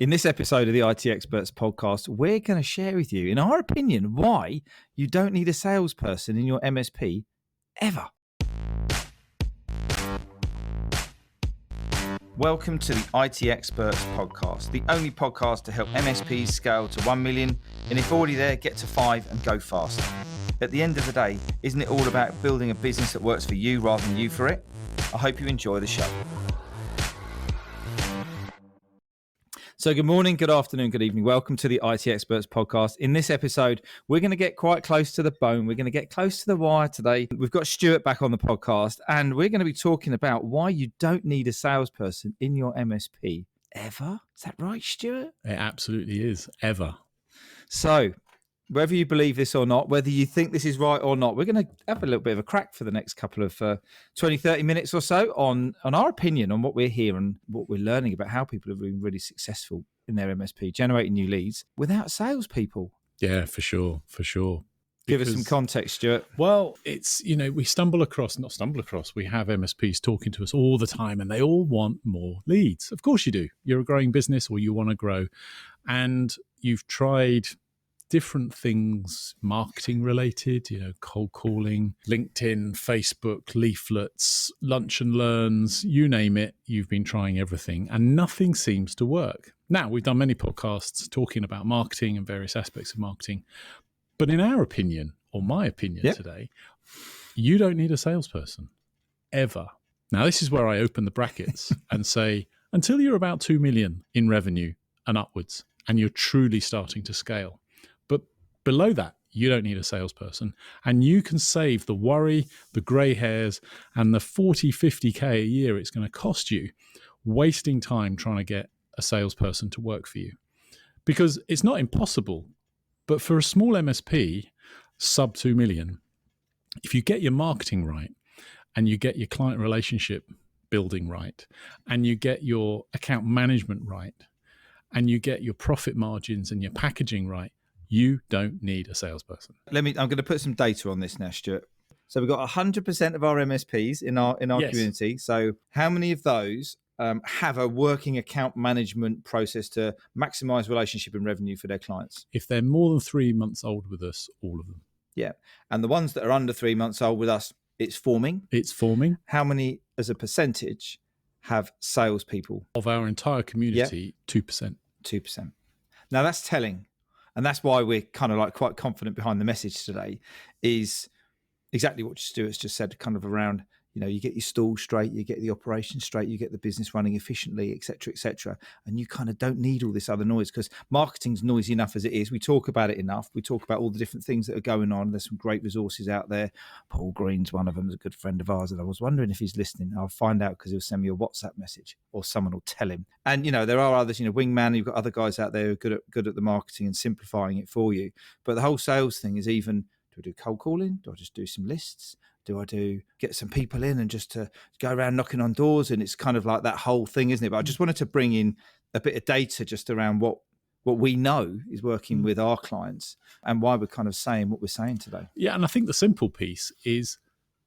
In this episode of the IT Experts podcast, we're going to share with you, in our opinion, why you don't need a salesperson in your MSP ever. Welcome to the IT Experts podcast, the only podcast to help MSPs scale to 1 million, and if already there, get to 5 and go faster. At the end of the day, isn't it all about building a business that works for you rather than you for it? I hope you enjoy the show. So good morning, good afternoon, good evening. Welcome to the IT Experts podcast. In this episode, we're going to get quite close to the bone. We're going to get close to the wire today. We've got Stuart back on the podcast, and we're going to be talking about why you don't need a salesperson in your MSP ever. Is that right, Stuart? It absolutely is, ever. So whether you believe this or not, whether you think this is right or not, we're going to have a little bit of a crack for the next couple of 20, 30 minutes or so on our opinion on what we're hearing, what we're learning about how people have been really successful in their MSP, generating new leads without salespeople. Yeah, for sure. Give us some context, Stuart. Well, it's, we have MSPs talking to us all the time and they all want more leads. Of course you do. You're a growing business or you want to grow and you've tried different things, marketing related, cold calling, LinkedIn, Facebook, leaflets, lunch and learns, you name it. You've been trying everything and nothing seems to work. Now, we've done many podcasts talking about marketing and various aspects of marketing. But in our opinion, or my opinion today, you don't need a salesperson ever. Now, this is where I open the brackets and say, until you're about 2 million in revenue and upwards, and you're truly starting to scale. But below that, you don't need a salesperson. And you can save the worry, the grey hairs, and the 40, 50K a year it's going to cost you wasting time trying to get a salesperson to work for you. Because it's not impossible. But for a small MSP, sub 2 million, if you get your marketing right and you get your client relationship building right and you get your account management right and you get your profit margins and your packaging right, you don't need a salesperson. I'm going to put some data on this now, Stuart. So we've got 100% of our MSPs in our community. So how many of those have a working account management process to maximize relationship and revenue for their clients? If they're more than 3 months old with us, all of them. Yeah. And the ones that are under 3 months old with us, it's forming. How many as a percentage have salespeople? Of our entire community, 2%. 2%. Now that's telling. And that's why we're kind of like quite confident behind the message today is exactly what Stuart's just said, kind of around, you get your stall straight, you get the operation straight, you get the business running efficiently, et cetera, and you kind of don't need all this other noise because marketing's noisy enough as it is. We talk about it enough. We talk about all the different things that are going on. There's some great resources out there. Paul Green's one of them, is a good friend of ours, and I was wondering if he's listening. I'll find out because he'll send me a WhatsApp message or someone will tell him. And, there are others, Wingman, you've got other guys out there who are good at the marketing and simplifying it for you. But the whole sales thing is even, do I do cold calling? Do I just do some lists? Do I get some people in and just to go around knocking on doors? And it's kind of like that whole thing, isn't it? But I just wanted to bring in a bit of data just around what we know is working with our clients and why we're kind of saying what we're saying today. Yeah, and I think the simple piece is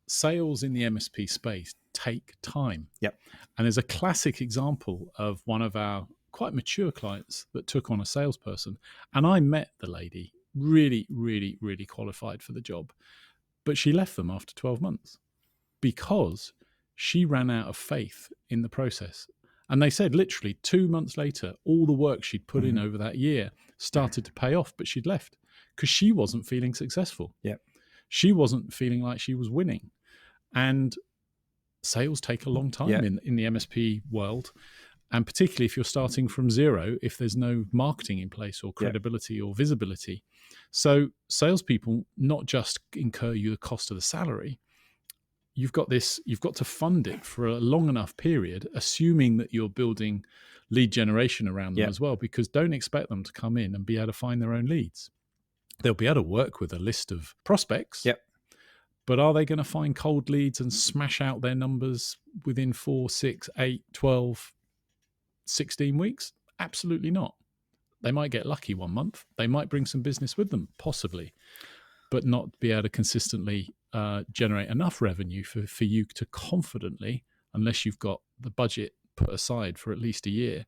sales in the MSP space take time. Yep. And there's a classic example of one of our quite mature clients that took on a salesperson. And I met the lady, really, really, really qualified for the job. But she left them after 12 months because she ran out of faith in the process. And they said literally 2 months later, all the work she'd put in over that year started to pay off, but she'd left because she wasn't feeling successful. Yeah, she wasn't feeling like she was winning. And sales take a long time in the MSP world. And particularly if you're starting from zero, if there's no marketing in place or credibility or visibility. So salespeople not just incur you the cost of the salary, you've got to fund it for a long enough period, assuming that you're building lead generation around them as well, because don't expect them to come in and be able to find their own leads. They'll be able to work with a list of prospects. Yep. But are they going to find cold leads and smash out their numbers within 4, 6, 8, 12, 16 weeks? Absolutely not. They might get lucky 1 month. They might bring some business with them, possibly, but not be able to consistently generate enough revenue for you to confidently, unless you've got the budget put aside for at least a year,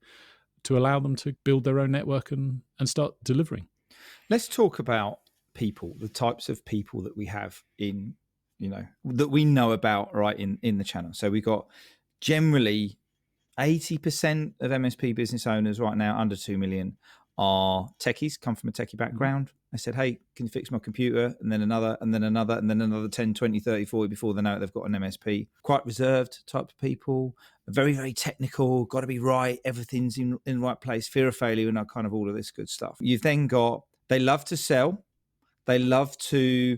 to allow them to build their own network and start delivering. Let's talk about people, the types of people that we have in, that we know about right in the channel. So we got generally 80% of MSP business owners right now under 2 million are techies, come from a techie background. I said, hey, can you fix my computer? And then another, and then another, and then another 10, 20, 30, 40 before they know it, they've got an MSP. Quite reserved type of people, very, very technical, got to be right, everything's in the right place, fear of failure, and kind of all of this good stuff. You've then got, they love to sell. They love to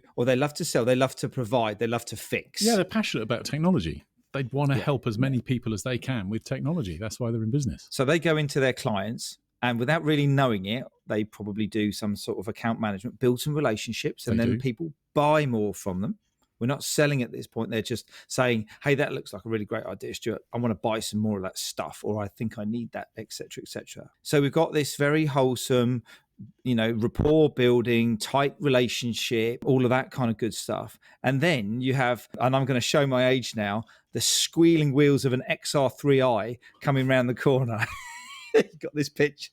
sell, they love to provide, they love to fix. Yeah, they're passionate about technology. They'd want to help as many people as they can with technology. That's why they're in business. So they go into their clients, and without really knowing it, they probably do some sort of account management, build some relationships, and then people buy more from them. We're not selling at this point. They're just saying, hey, that looks like a really great idea, Stuart. I want to buy some more of that stuff, or I think I need that, et cetera, et cetera. So we've got this very wholesome, rapport building, tight relationship, all of that kind of good stuff. And then you have, and I'm going to show my age now, the squealing wheels of an XR3i coming around the corner. You got this picture.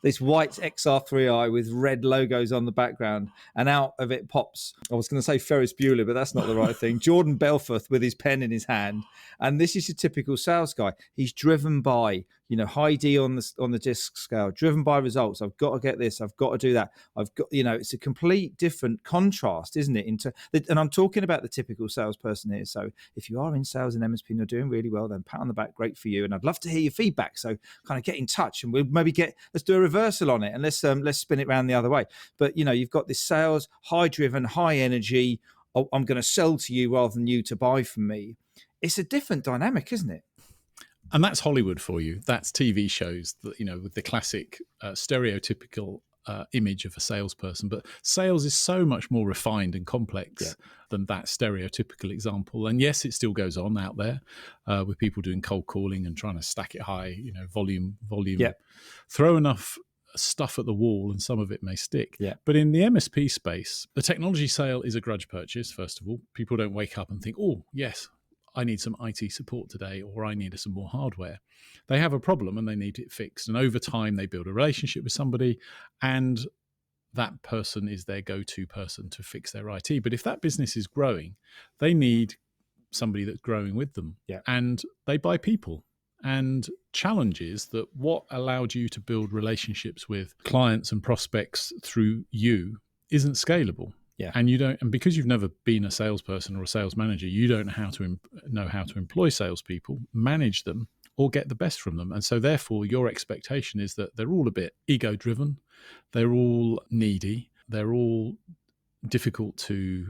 This white XR3i with red logos on the background, and out of it pops, I was going to say Ferris Bueller, but that's not the right thing, Jordan Belforth with his pen in his hand. And this is your typical sales guy. He's driven by, high D on the disc scale, driven by results. I've got to get this, I've got to do that. I've got, it's a complete different contrast, isn't it? And I'm talking about the typical salesperson here. So if you are in sales and MSP and you're doing really well, then pat on the back, great for you. And I'd love to hear your feedback. So kind of get in touch, and we'll maybe let's do a reversal on it, and let's spin it around the other way. But you've got this sales, high driven, high energy. Oh, I'm going to sell to you rather than you to buy from me. It's a different dynamic, isn't it? And that's Hollywood for you. That's TV shows that, with the classic stereotypical image of a salesperson. But sales is so much more refined and complex than that stereotypical example. And yes, it still goes on out there with people doing cold calling and trying to stack it high, volume. Yeah. Throw enough stuff at the wall and some of it may stick. Yeah. But in the MSP space, the technology sale is a grudge purchase, first of all. People don't wake up and think, oh, yes, I need some IT support today, or I need some more hardware. They have a problem and they need it fixed. And over time, they build a relationship with somebody, and that person is their go-to person to fix their IT. But if that business is growing, they need somebody that's growing with them. Yeah. And they buy people. And challenges that what allowed you to build relationships with clients and prospects through you isn't scalable. Yeah. And and because you've never been a salesperson or a sales manager, you don't know how to employ salespeople, manage them, or get the best from them. And so therefore your expectation is that they're all a bit ego driven, they're all needy, they're all difficult to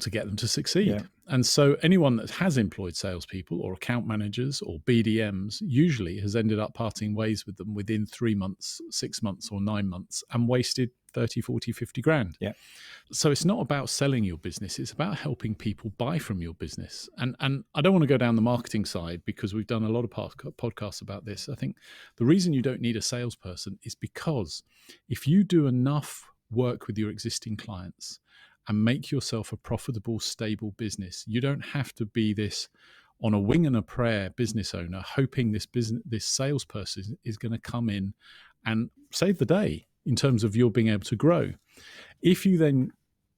get them to succeed. Yeah. And so anyone that has employed salespeople or account managers or BDMs usually has ended up parting ways with them within 3 months, 6 months, or 9 months, and wasted 30, 40, 50 grand. Yeah. So it's not about selling your business. It's about helping people buy from your business. And I don't want to go down the marketing side because we've done a lot of podcasts about this. I think the reason you don't need a salesperson is because if you do enough work with your existing clients and make yourself a profitable, stable business, you don't have to be this on a wing and a prayer business owner hoping this salesperson is going to come in and save the day in terms of your being able to grow. If you then,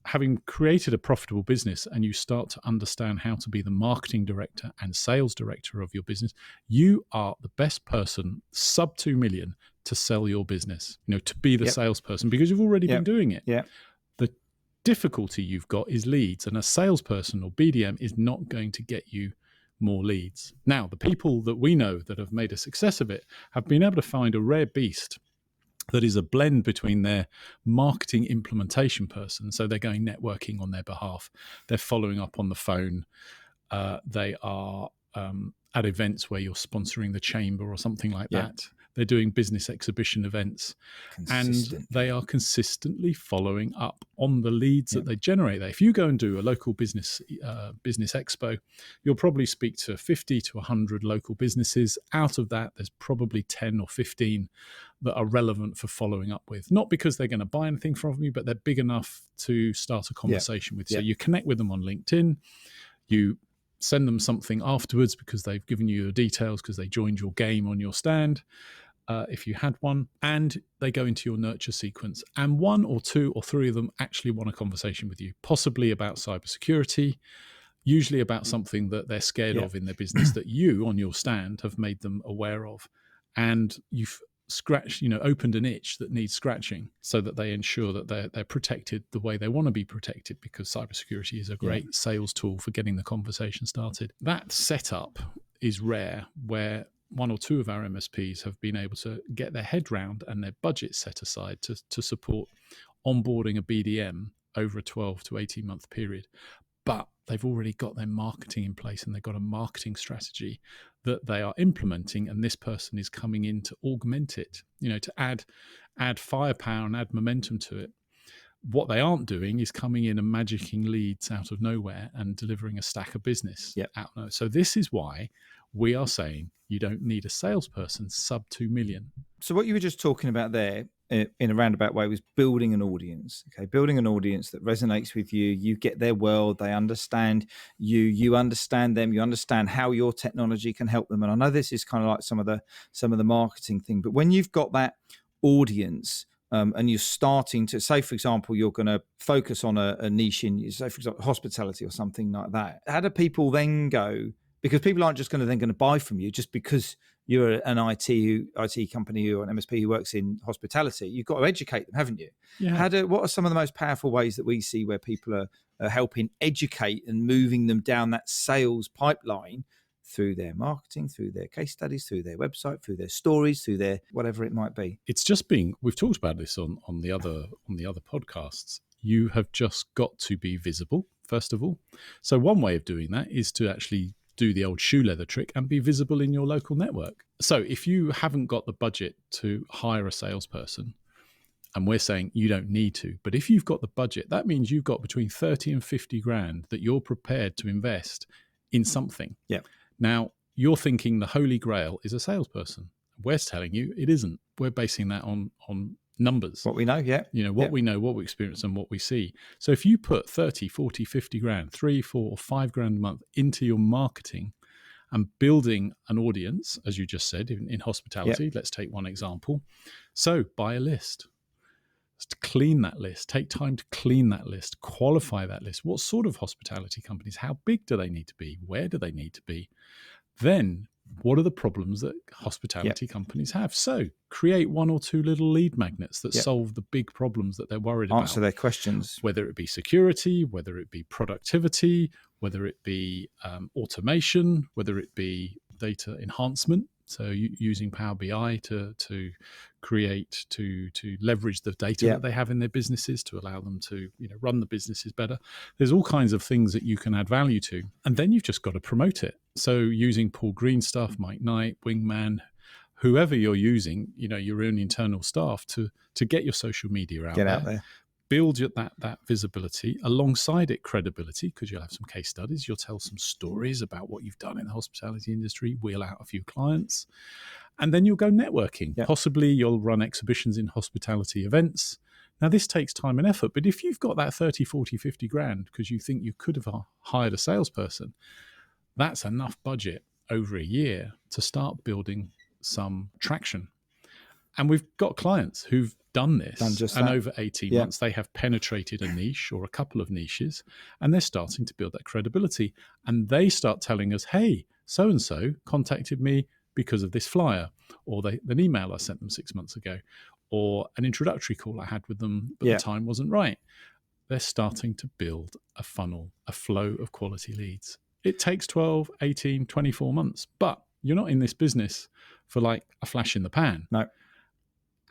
having created a profitable business, and you start to understand how to be the marketing director and sales director of your business, you are the best person sub 2 million to sell your business, to be the salesperson, because you've already been doing it. Yeah. The difficulty you've got is leads, and a salesperson or BDM is not going to get you more leads. Now, the people that we know that have made a success of it have been able to find a rare beast that is a blend between their marketing implementation person. So they're going networking on their behalf. They're following up on the phone. They are at events where you're sponsoring the chamber or something like that. They're doing business exhibition events, and they are consistently following up on the leads that they generate there. If you go and do a local business expo, you'll probably speak to 50 to 100 local businesses. Out of that, there's probably 10 or 15 that are relevant for following up with. Not because they're going to buy anything from you, but they're big enough to start a conversation with. So you connect with them on LinkedIn, you send them something afterwards because they've given you your details because they joined your game on your stand, if you had one, and they go into your nurture sequence. And 1 or 2 or 3 of them actually want a conversation with you, possibly about cybersecurity, usually about something that they're scared of in their business that you on your stand have made them aware of. And you've opened an itch that needs scratching so that they ensure that they're protected the way they want to be protected, because cybersecurity is a great sales tool for getting the conversation started. That setup is rare, where 1 or 2 of our MSPs have been able to get their head round and their budget set aside to support onboarding a BDM over a 12 to 18 month period. But they've already got their marketing in place and they've got a marketing strategy that they are implementing, and this person is coming in to augment it, to add firepower and add momentum to it. What they aren't doing is coming in and magicking leads out of nowhere and delivering a stack of business out of nowhere. So this is why we are saying you don't need a salesperson sub 2 million. So what you were just talking about there in a roundabout way was building an audience. Okay, building an audience that resonates with you. You get their world. They understand you. You understand them. You understand how your technology can help them. And I know this is kind of like some of the marketing thing, but when you've got that audience, and you're starting to say, for example, you're going to focus on a niche in, say, for example, hospitality or something like that. How do people then go? Because people aren't just going to buy from you just because you're an IT company or an MSP who works in hospitality. You've got to educate them, haven't you? Yeah. What are some of the most powerful ways that we see where people are helping educate and moving them down that sales pipeline through their marketing, through their case studies, through their website, through their stories, through their whatever it might be? It's just we've talked about this on the other podcasts. You have just got to be visible, first of all. So one way of doing that is to actually do the old shoe leather trick and be visible in your local network. So if you haven't got the budget to hire a salesperson, and we're saying you don't need to, but if you've got the budget, that means you've got between 30 and 50 grand that you're prepared to invest in something. Yeah. Now, you're thinking the holy grail is a salesperson. We're telling you it isn't. We're basing that on numbers. What we know, we know, what we experience and what we see. So if you put 30, 40, 50 grand, 3, 4, or 5 grand a month into your marketing and building an audience, as you just said, in hospitality, let's take one example. So buy a list. Just clean that list. Take time to clean that list, qualify that list. What sort of hospitality companies? How big do they need to be? Where do they need to be? Then what are the problems that hospitality companies have? So create 1 or 2 little lead magnets that solve the big problems that they're worried about. Answer their questions. Whether it be security, whether it be productivity, whether it be automation, whether it be data enhancement. So using Power BI to create, to leverage the data that they have in their businesses to allow them to run the businesses better. There's all kinds of things that you can add value to. And then you've just got to promote it. So using Paul Green stuff, Mike Knight, Wingman, whoever you're using, your own internal staff to get your social media out there. Build that visibility, alongside it credibility, because you'll have some case studies. You'll tell some stories about what you've done in the hospitality industry, wheel out a few clients, and then you'll go networking. Possibly you'll run exhibitions in hospitality events. Now, this takes time and effort, but if you've got that 30, 40, 50 grand because you think you could have hired a salesperson, that's enough budget over a year to start building some traction. And we've got clients who've done this, and over 18 months, they have penetrated a niche or a couple of niches, and they're starting to build that credibility. And they start telling us, hey, so-and-so contacted me because of this flyer, or an email I sent them 6 months ago, or an introductory call I had with them, but the time wasn't right. They're starting to build a funnel, a flow of quality leads. It takes 12, 18, 24 months, but you're not in this business for like a flash in the pan. No.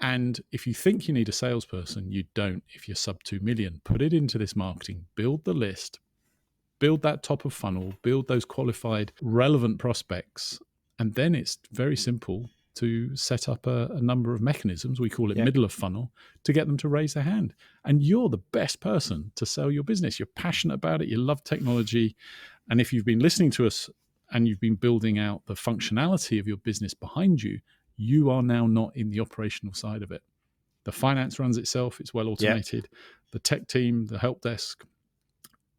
And if you think you need a salesperson, you don't. If you're sub 2 million, put it into this marketing, build the list, build that top of funnel, build those qualified, relevant prospects. And then it's very simple to set up a number of mechanisms, we call it middle of funnel, to get them to raise their hand. And you're the best person to sell your business. You're passionate about it. You love technology. And if you've been listening to us and you've been building out the functionality of your business behind you, you are now not in the operational side of it. The finance runs itself. It's well automated. The tech team, the help desk,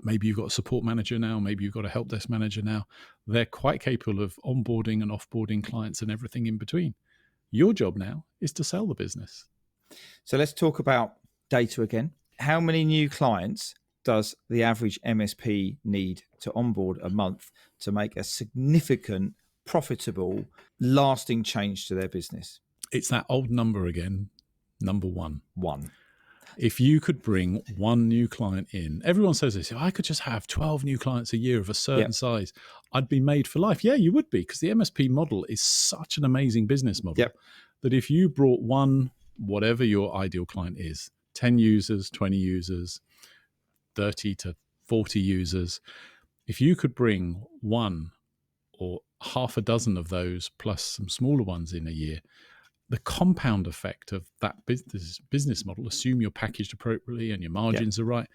maybe you've got a support manager now, maybe you've got a help desk manager now. They're quite capable of onboarding and offboarding clients and everything in between. Your job now is to sell the business. So let's talk about data again. How many new clients does the average MSP need to onboard a month to make a significant, profitable, lasting change to their business? It's that old number again, number one. One. If you could bring one new client in, everyone says this, if I could just have 12 new clients a year of a certain size, I'd be made for life. Yeah, you would be, because the MSP model is such an amazing business model that if you brought one, whatever your ideal client is, 10 users, 20 users, 30 to 40 users, if you could bring one or half a dozen of those plus some smaller ones in a year, the compound effect of that business model, assume you're packaged appropriately and your margins are right,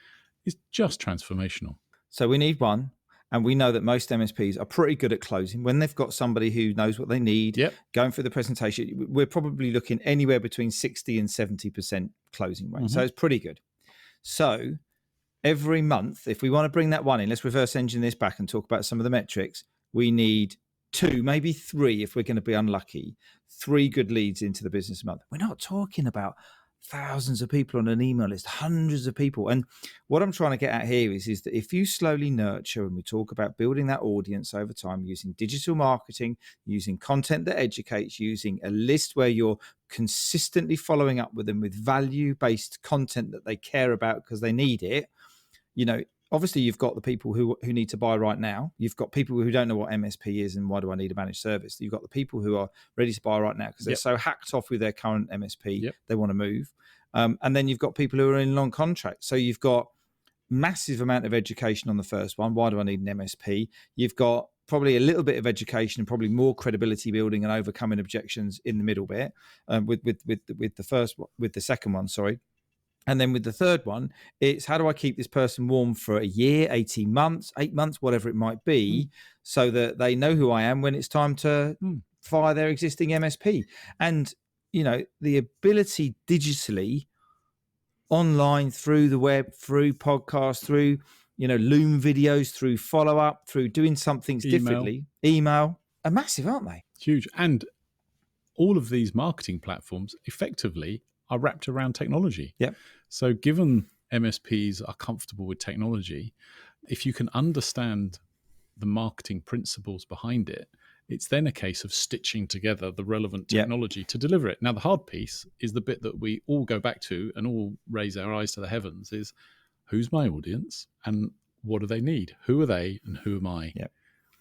is just transformational. So we need one. And we know that most MSPs are pretty good at closing. When they've got somebody who knows what they need, going through the presentation, we're probably looking anywhere between 60 and 70% closing rate. So it's pretty good. So every month, if we want to bring that one in, let's reverse engine this back and talk about some of the metrics. We need 2, maybe 3, if we're going to be unlucky, 3 good leads into the business month. We're not talking about thousands of people on an email list, hundreds of people. And what I'm trying to get at here is that if you slowly nurture, and we talk about building that audience over time using digital marketing, using content that educates, using a list where you're consistently following up with them with value-based content that they care about because they need it, obviously you've got the people who need to buy right now. You've got people who don't know what MSP is and why do I need a managed service. You've got the people who are ready to buy right now because they're so hacked off with their current MSP, they want to move. And then you've got people who are in long contracts. So you've got massive amount of education on the first one. Why do I need an MSP? You've got probably a little bit of education and probably more credibility building and overcoming objections in the middle bit with the second one, sorry. And then with the third one, it's how do I keep this person warm for a year, 18 months, 8 months, whatever it might be, so that they know who I am when it's time to fire their existing MSP. And, the ability digitally, online, through the web, through podcasts, through, Loom videos, through follow-up, through doing some things differently, email, are massive, aren't they? Huge. And all of these marketing platforms effectively are wrapped around technology. So given MSPs are comfortable with technology, if you can understand the marketing principles behind it, it's then a case of stitching together the relevant technology to deliver it. Now, the hard piece is the bit that we all go back to and all raise our eyes to the heavens is, who's my audience and what do they need? Who are they and who am I?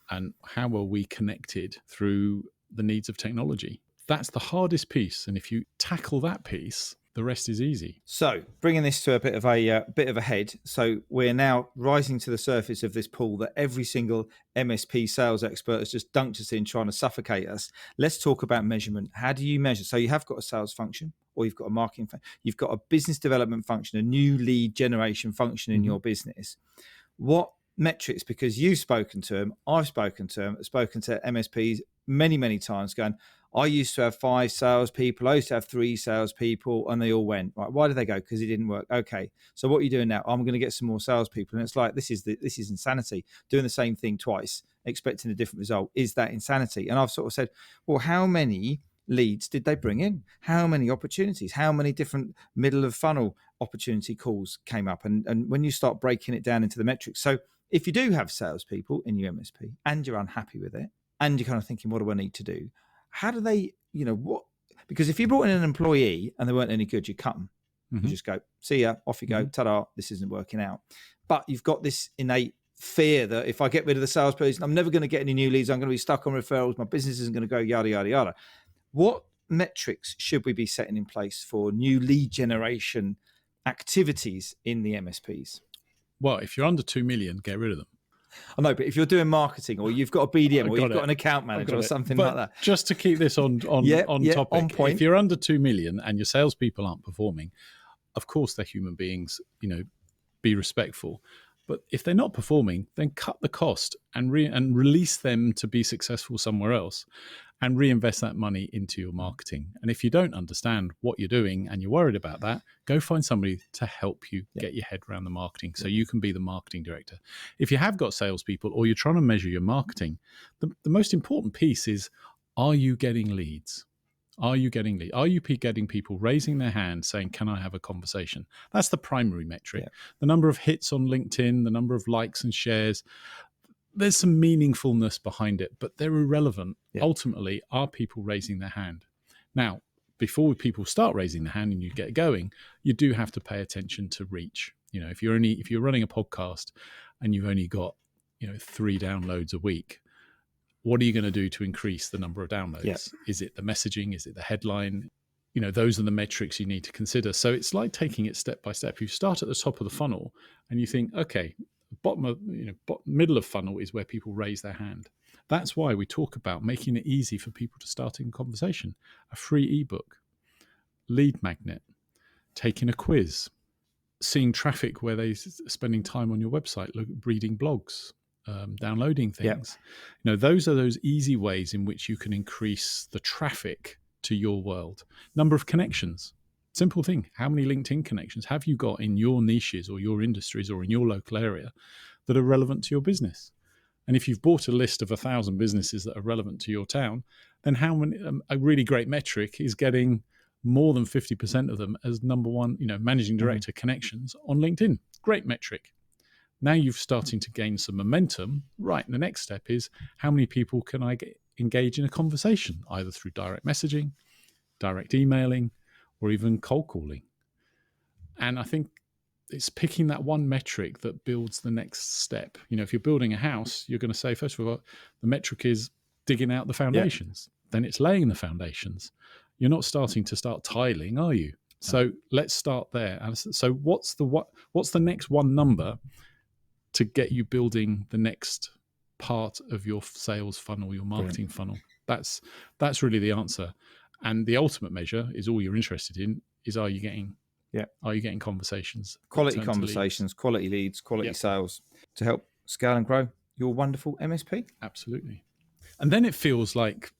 And how are we connected through the needs of technology? That's the hardest piece. And if you tackle that piece, the rest is easy. So bringing this to a bit of a head. So we're now rising to the surface of this pool that every single MSP sales expert has just dunked us in, trying to suffocate us. Let's talk about measurement. How do you measure? So you have got a sales function, or you've got a marketing function, you've got a business development function, a new lead generation function in your business. What metrics? Because you've spoken to them, I've spoken to them, spoken to MSPs many, many times, going, I used to have 5 salespeople. I used to have 3 salespeople, and they all went. Right? Why did they go? Because it didn't work. Okay. So what are you doing now? I'm going to get some more salespeople, and it's like this is insanity. Doing the same thing twice, expecting a different result. Is that insanity? And I've sort of said, well, how many leads did they bring in? How many opportunities? How many different middle of funnel opportunity calls came up? And when you start breaking it down into the metrics, so if you do have salespeople in your MSP and you're unhappy with it, and you're kind of thinking, what do I need to do? How do they, what? Because if you brought in an employee and they weren't any good, you cut them. You just go, see ya, off you go, ta-da, this isn't working out. But you've got this innate fear that if I get rid of the salesperson, I'm never going to get any new leads. I'm going to be stuck on referrals. My business isn't going to go, yada, yada, yada. What metrics should we be setting in place for new lead generation activities in the MSPs? Well, if you're under 2 million, get rid of them. I know, but if you're doing marketing, or you've got a BDM, or you've got an account manager, or something like that. Just to keep this on topic, on point. If you're under 2 million and your salespeople aren't performing, of course they're human beings. Be respectful. But if they're not performing, then cut the cost and release them to be successful somewhere else. and reinvest that money into your marketing. And if you don't understand what you're doing and you're worried about that, go find somebody to help you get your head around the marketing so you can be the marketing director. If you have got salespeople or you're trying to measure your marketing, the most important piece is, are you getting leads? Are you getting leads? Are you getting people raising their hand saying, can I have a conversation? That's the primary metric. Yeah. The number of hits on LinkedIn, the number of likes and shares, there's some meaningfulness behind it, but they're irrelevant. Yeah. Ultimately, are people raising their hand? Now, before people start raising their hand and you get going, you do have to pay attention to reach. You know, if you're running a podcast and you've only got, 3 downloads a week, what are you going to do to increase the number of downloads? Yeah. Is it the messaging? Is it the headline? Those are the metrics you need to consider. So it's like taking it step by step. You start at the top of the funnel and you think, okay, middle of funnel is where people raise their hand. That's why we talk about making it easy for people to start in conversation. A free ebook, lead magnet, taking a quiz, seeing traffic where they're spending time on your website, reading blogs, downloading things. Yeah. Those are those easy ways in which you can increase the traffic to your world. Number of connections. Simple thing. How many LinkedIn connections have you got in your niches or your industries or in your local area that are relevant to your business? And if you've bought a list of 1,000 businesses that are relevant to your town, then how many? A really great metric is getting more than 50% of them as number one, managing director connections on LinkedIn. Great metric. Now you're starting to gain some momentum. Right. And the next step is, how many people can I engage in a conversation, either through direct messaging, direct emailing, or even cold calling. And I think it's picking that one metric that builds the next step. If you're building a house, you're going to say, first of all, the metric is digging out the foundations. Yeah. Then it's laying the foundations. You're not starting tiling, are you? No. So let's start there. And so what's the next one number to get you building the next part of your sales funnel, your marketing funnel? That's really the answer. And the ultimate measure is, all you're interested in is, are you getting conversations? Quality conversations, quality leads, quality sales to help scale and grow your wonderful MSP. Absolutely. And then it feels like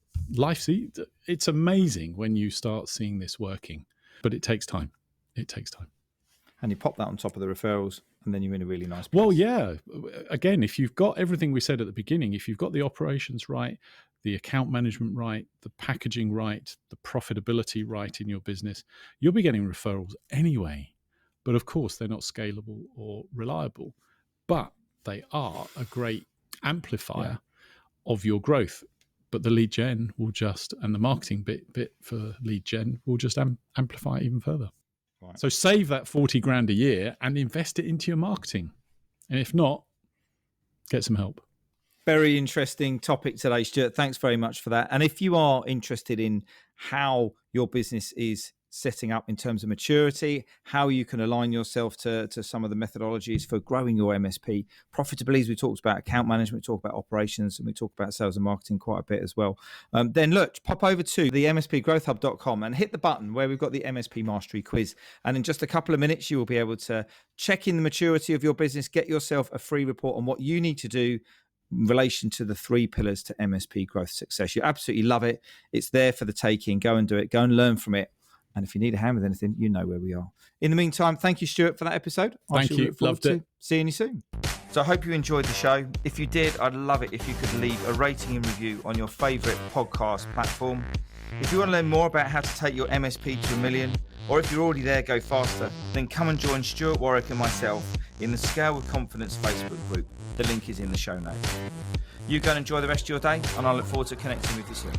it's amazing when you start seeing this working, but it takes time. And you pop that on top of the referrals, and then you're in a really nice place. Well, yeah. Again, if you've got everything we said at the beginning, if you've got the operations right, the account management right, the packaging right, the profitability right in your business, you'll be getting referrals anyway. But of course, they're not scalable or reliable, but they are a great amplifier of your growth. But the lead gen and the marketing bit for lead gen will just amplify it even further. Right. So save that 40 grand a year and invest it into your marketing. And if not, get some help. Very interesting topic today, Stuart. Thanks very much for that. And if you are interested in how your business is setting up in terms of maturity, how you can align yourself to some of the methodologies for growing your MSP profitably, as we talked about account management, we talked about operations, and we talked about sales and marketing quite a bit as well, then look, pop over to the mspgrowthhub.com and hit the button where we've got the MSP Mastery Quiz. And in just a couple of minutes, you will be able to check in the maturity of your business, get yourself a free report on what you need to do in relation to the 3 pillars to MSP growth success. You absolutely love it. It's there for the taking. Go and do it. Go and learn from it. And if you need a hand with anything, you know where we are. In the meantime, thank you, Stuart, for that episode. Thank you. Loved it. Seeing you soon. So I hope you enjoyed the show. If you did, I'd love it if you could leave a rating and review on your favourite podcast platform. If you want to learn more about how to take your MSP to $1 million, or if you're already there, go faster, then come and join Stuart, Warwick and myself in the Scale with Confidence Facebook group. The link is in the show notes. You go and enjoy the rest of your day, and I look forward to connecting with you soon.